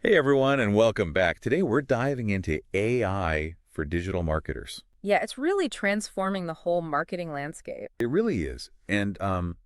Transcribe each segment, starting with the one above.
Hey everyone, and welcome back. Today we're diving into AI for digital marketers. Yeah, it's really transforming the whole marketing landscape. It really is. And don't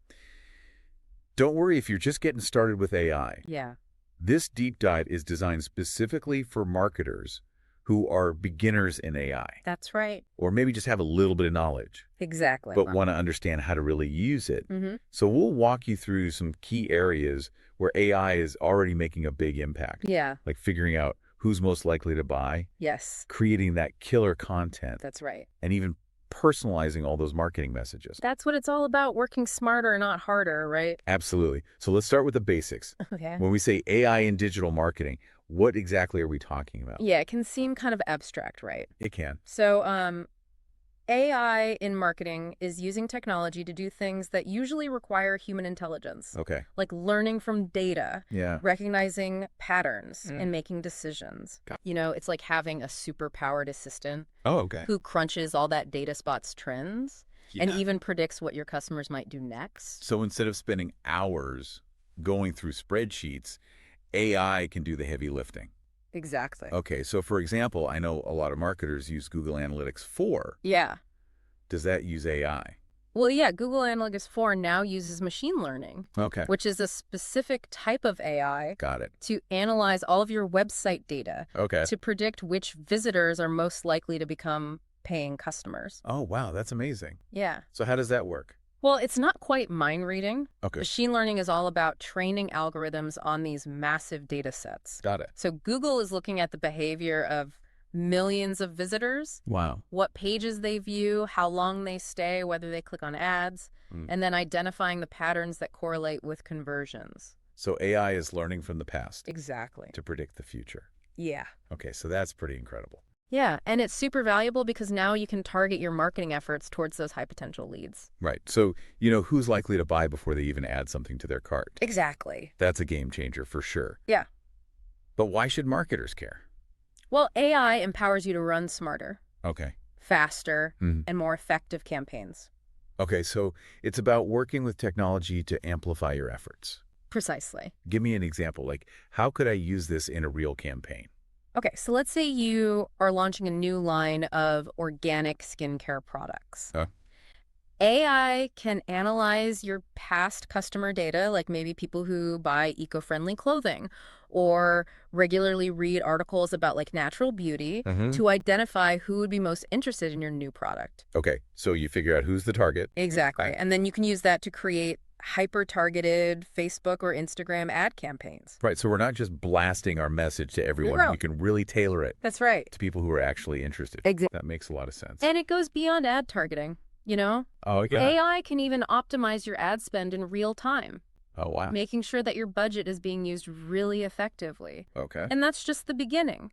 worry if you're just getting started with AI. Yeah, This deep dive is designed specifically for marketers who are beginners in AI, that's right. or maybe just have a little bit of knowledge, Exactly. but want to understand how to really use it. Mm-hmm. So we'll walk you through some key areas where AI is already making a big impact, Yeah, like figuring out who's most likely to buy, yes, creating that killer content, that's right. and even personalizing all those marketing messages. That's what it's all about, working smarter, not harder, right? Absolutely. So let's start with the basics. Okay. When we say AI in digital marketing, what exactly are we talking about? Yeah, it can seem kind of abstract, right? It can. So, AI in marketing is using technology to do things that usually require human intelligence, Okay. like learning from data, Yeah. recognizing patterns, Mm. and making decisions. Got- It's like having a super-powered assistant Oh, okay. who crunches all that data, spots trends, and Yeah. even predicts what your customers might do next. So instead of spending hours going through spreadsheets, AI can do the heavy lifting. Exactly. Okay. So for example, I know a lot of marketers use Google Analytics 4. Yeah. Does that use AI? Well, yeah, Google Analytics 4 now uses machine learning, Okay. which is a specific type of AI Got it. to analyze all of your website data Okay. to predict which visitors are most likely to become paying customers. Oh, wow. That's amazing. Yeah. So how does that work? Well, it's not quite mind reading. Okay. Machine learning is all about training algorithms on these massive data sets. Got it. So Google is looking at the behavior of millions of visitors, Wow. what pages they view, how long they stay, whether they click on ads, Mm. and then identifying the patterns that correlate with conversions. So AI is learning from the past Exactly. to predict the future. Yeah. Okay, so that's pretty incredible. Yeah, and it's super valuable because now you can target your marketing efforts towards those high potential leads. Right. So, who's likely to buy before they even add something to their cart? Exactly. That's a game changer for sure. Yeah. But why should marketers care? Well, AI empowers you to run smarter, Okay. faster, Mhm. and more effective campaigns. Okay, so it's about working with technology to amplify your efforts. Precisely. Give me an example. Like, how could I use this in a real campaign? Okay, so let's say you are launching a new line of organic skincare products. Huh? AI can analyze your past customer data, like maybe people who buy eco-friendly clothing or regularly read articles about like natural beauty Mhm. to identify who would be most interested in your new product. Okay, so you figure out who's the target. Exactly. Right. And then you can use that to create hyper-targeted Facebook or Instagram ad campaigns. Right, so we're not just blasting our message to everyone. No. We can really tailor it That's right. to people who are actually interested. Exactly. That makes a lot of sense. And it goes beyond ad targeting, Oh, yeah. AI can even optimize your ad spend in real time, Oh, wow. making sure that your budget is being used really effectively. Okay. And that's just the beginning.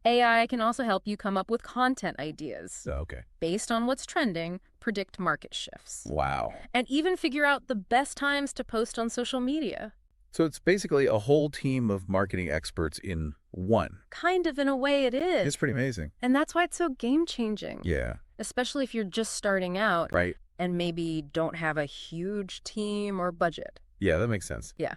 AI can also help you come up with content ideas Okay. based on what's trending, predict market shifts, Wow. and even figure out the best times to post on social media. So it's basically a whole team of marketing experts in one. Kind of in a way it is. It's pretty amazing. And that's why it's so game-changing, Yeah. especially if you're just starting out Right. and maybe don't have a huge team or budget. Yeah, that makes sense. Yeah.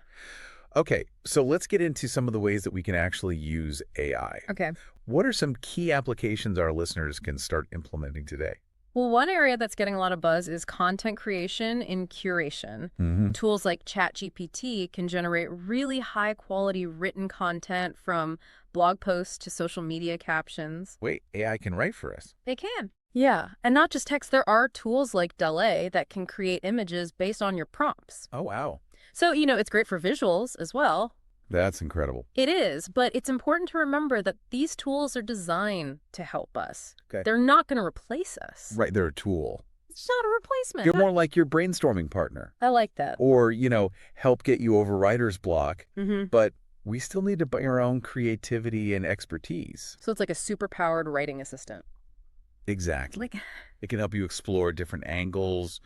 Okay, so let's get into some of the ways that we can actually use AI. Okay. What are some key applications our listeners can start implementing today? Well, one area that's getting a lot of buzz is content creation and curation. Mm-hmm. Tools like ChatGPT can generate really high-quality written content from blog posts to social media captions. Wait, AI can write for us? They can. Yeah, and not just text. There are tools like DALL-E that can create images based on your prompts. Oh, wow. So, it's great for visuals as well. That's incredible. It is, but it's important to remember that these tools are designed to help us. Okay. They're not going to replace us. Right, they're a tool. It's not a replacement. You're more like your brainstorming partner. I like that. Or, help get you over writer's block. Mm-hmm. But we still need to bring our own creativity and expertise. So it's like a super-powered writing assistant. Exactly. It can help you explore different angles,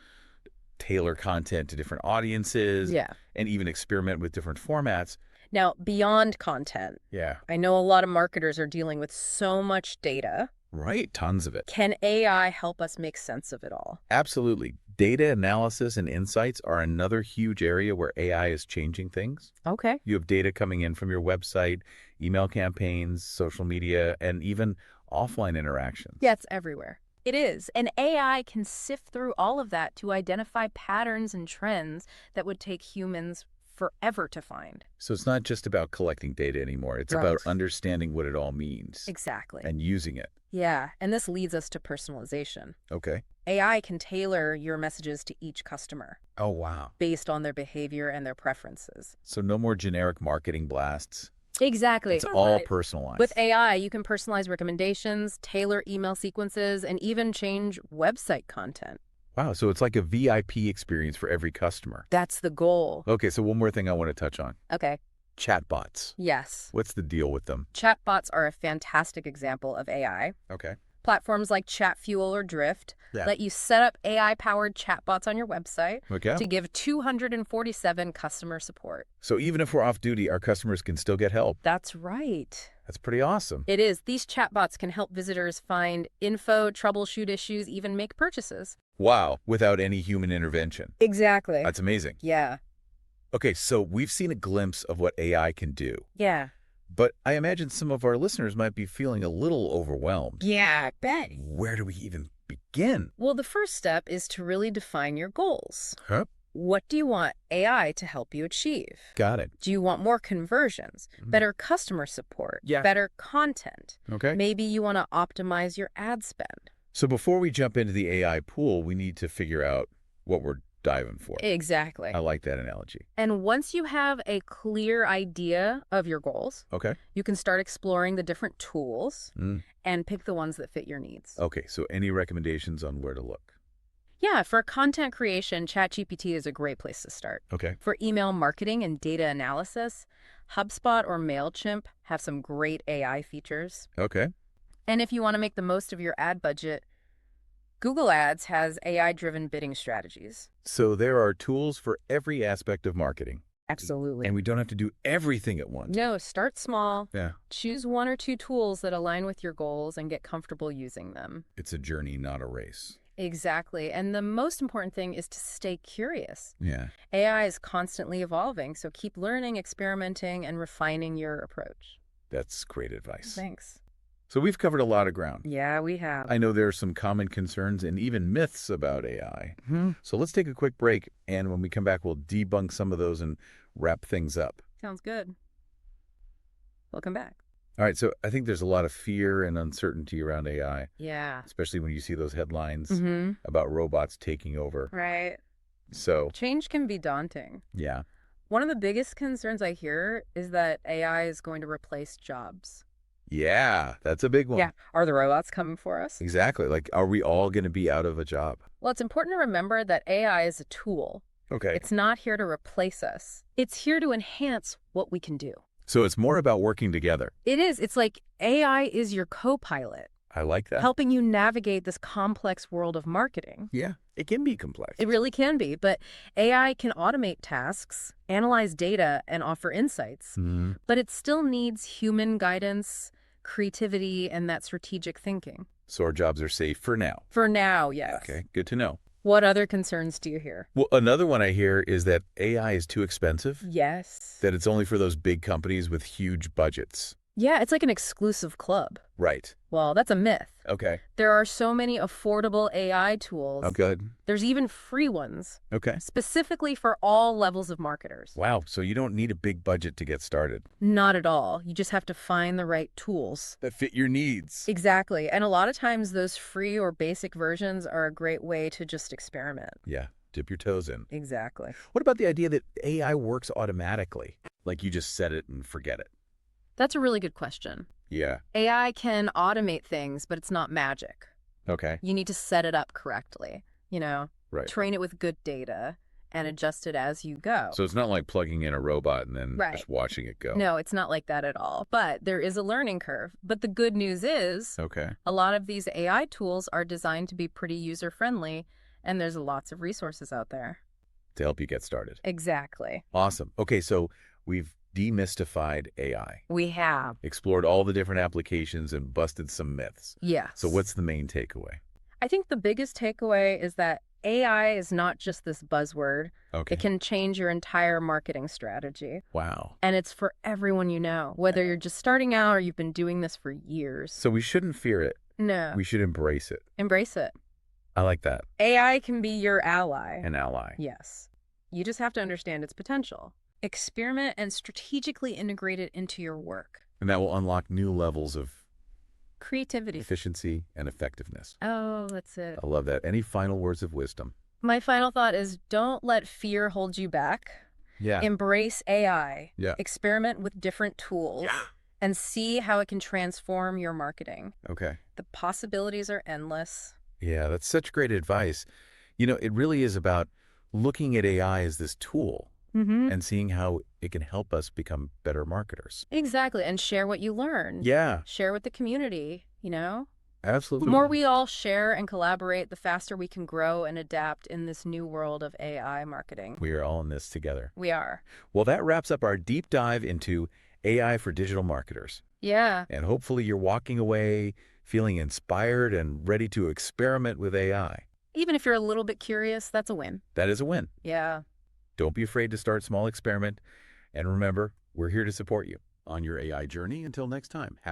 tailor content to different audiences, Yeah. and even experiment with different formats. Now, beyond content, Yeah. I know a lot of marketers are dealing with so much data. Right. Tons of it. Can AI help us make sense of it all? Absolutely. Data analysis and insights are another huge area where AI is changing things. Okay. You have data coming in from your website, email campaigns, social media, and even offline interactions. Yeah, it's everywhere. It is. And AI can sift through all of that to identify patterns and trends that would take humans forever to find. So it's not just about collecting data anymore. It's Right. about understanding what it all means Exactly. and using it. Yeah, and this leads us to personalization. Okay. AI can tailor your messages to each customer Oh, wow. based on their behavior and their preferences. So no more generic marketing blasts. Exactly. It's all Right. personalized. With AI, you can personalize recommendations, tailor email sequences, and even change website content. Wow, so it's like a VIP experience for every customer. That's the goal. Okay, so one more thing I want to touch on. Okay. Chatbots. Yes. What's the deal with them? Chatbots are a fantastic example of AI. Okay. Platforms like Chatfuel or Drift Yeah. let you set up AI-powered chatbots on your website Okay. to give 247 customer support. So even if we're off duty, our customers can still get help. That's right. That's pretty awesome. It is. These chatbots can help visitors find info, troubleshoot issues, even make purchases. Wow, without any human intervention. Exactly. That's amazing. Yeah. Okay, so we've seen a glimpse of what AI can do, Yeah. but I imagine some of our listeners might be feeling a little overwhelmed. Yeah, I bet. Where do we even begin? Well, the first step is to really define your goals. Huh? What do you want AI to help you achieve? Got it. Do you want more conversions, better customer support, Yeah. better content? Okay. Maybe you want to optimize your ad spend. So before we jump into the AI pool, we need to figure out what we're diving for. Exactly. I like that analogy. And once you have a clear idea of your goals, Okay. you can start exploring the different tools Mm. and pick the ones that fit your needs. Okay, so any recommendations on where to look? Yeah, for content creation, ChatGPT is a great place to start. Okay. For email marketing and data analysis, HubSpot or Mailchimp have some great AI features. Okay. And if you want to make the most of your ad budget, Google Ads has AI-driven bidding strategies. So there are tools for every aspect of marketing. Absolutely. And we don't have to do everything at once. No, start small. Yeah. Choose one or two tools that align with your goals and get comfortable using them. It's a journey, not a race. Exactly. And the most important thing is to stay curious. Yeah. AI is constantly evolving, so keep learning, experimenting, and refining your approach. That's great advice. Thanks. So we've covered a lot of ground. Yeah, we have. I know there are some common concerns and even myths about AI. Hmm. So let's take a quick break, and when we come back, we'll debunk some of those and wrap things up. Sounds good. Welcome back. All right, so I think there's a lot of fear and uncertainty around AI, Yeah. especially when you see those headlines Mm-hmm. about robots taking over. Right. So, Change can be daunting. yeah. One of the biggest concerns I hear is that AI is going to replace jobs. Yeah, that's a big one. Yeah. Are the robots coming for us? Exactly. Like, are we all going to be out of a job? Well, it's important to remember that AI is a tool. Okay. It's not here to replace us. It's here to enhance what we can do. So it's more about working together. It is. It's like AI is your co-pilot, I like that. helping you navigate this complex world of marketing. Yeah, it can be complex. It really can be, but AI can automate tasks, analyze data, and offer insights. Mhm. But it still needs human guidance, creativity, and that strategic thinking. So our jobs are safe for now. For now, yes. Okay, good to know. What other concerns do you hear? Well, another one I hear is that AI is too expensive, Yes. that it's only for those big companies with huge budgets. Yeah, it's like an exclusive club. Right. Well, that's a myth. Okay. There are so many affordable AI tools. Oh, good. There's even free ones, Okay. specifically for all levels of marketers. Wow, so you don't need a big budget to get started. Not at all. You just have to find the right tools. That fit your needs. Exactly. And a lot of times those free or basic versions are a great way to just experiment. Yeah, dip your toes in. Exactly. What about the idea that AI works automatically? Like you just set it and forget it? That's a really good question. Yeah. AI can automate things, but it's not magic. Okay. You need to set it up correctly, Right. train it with good data and adjust it as you go. So it's not like plugging in a robot and then Right. just watching it go. No, it's not like that at all. But there is a learning curve. But the good news is Okay. a lot of these AI tools are designed to be pretty user-friendly, and there's lots of resources out there. To help you get started. Exactly. Awesome. Okay, so we've demystified AI, We have. explored all the different applications, and busted some myths. Yes. So what's the main takeaway? I think the biggest takeaway is that AI is not just this buzzword. It Okay. can change your entire marketing strategy. Wow. And it's for everyone you know, whether you're just starting out or you've been doing this for years. So we shouldn't fear it. No, We should embrace it. embrace it. I like that. AI can be your ally. An ally. Yes. You just have to understand its potential. Experiment and strategically integrate it into your work. And that will unlock new levels of Creativity. efficiency and effectiveness. Oh, that's it. I love that. Any final words of wisdom? My final thought is don't let fear hold you back. Yeah. Embrace AI. Yeah. Experiment with different tools. Yeah. And see how it can transform your marketing. Okay. The possibilities are endless. Yeah, that's such great advice. It really is about looking at AI as this tool and seeing how it can help us become better marketers. Exactly. And share what you learn. Yeah, Share with the community, The absolutely. more we all share and collaborate, the faster we can grow and adapt in this new world of AI marketing. We are all in this together. We are. Well, that wraps up our deep dive into AI for digital marketers. Yeah. And hopefully you're walking away feeling inspired and ready to experiment with AI. Even if you're a little bit curious, that's a win. That is a win. Yeah. Don't be afraid to start small experiment. And remember, we're here to support you on your AI journey. Until next time, happy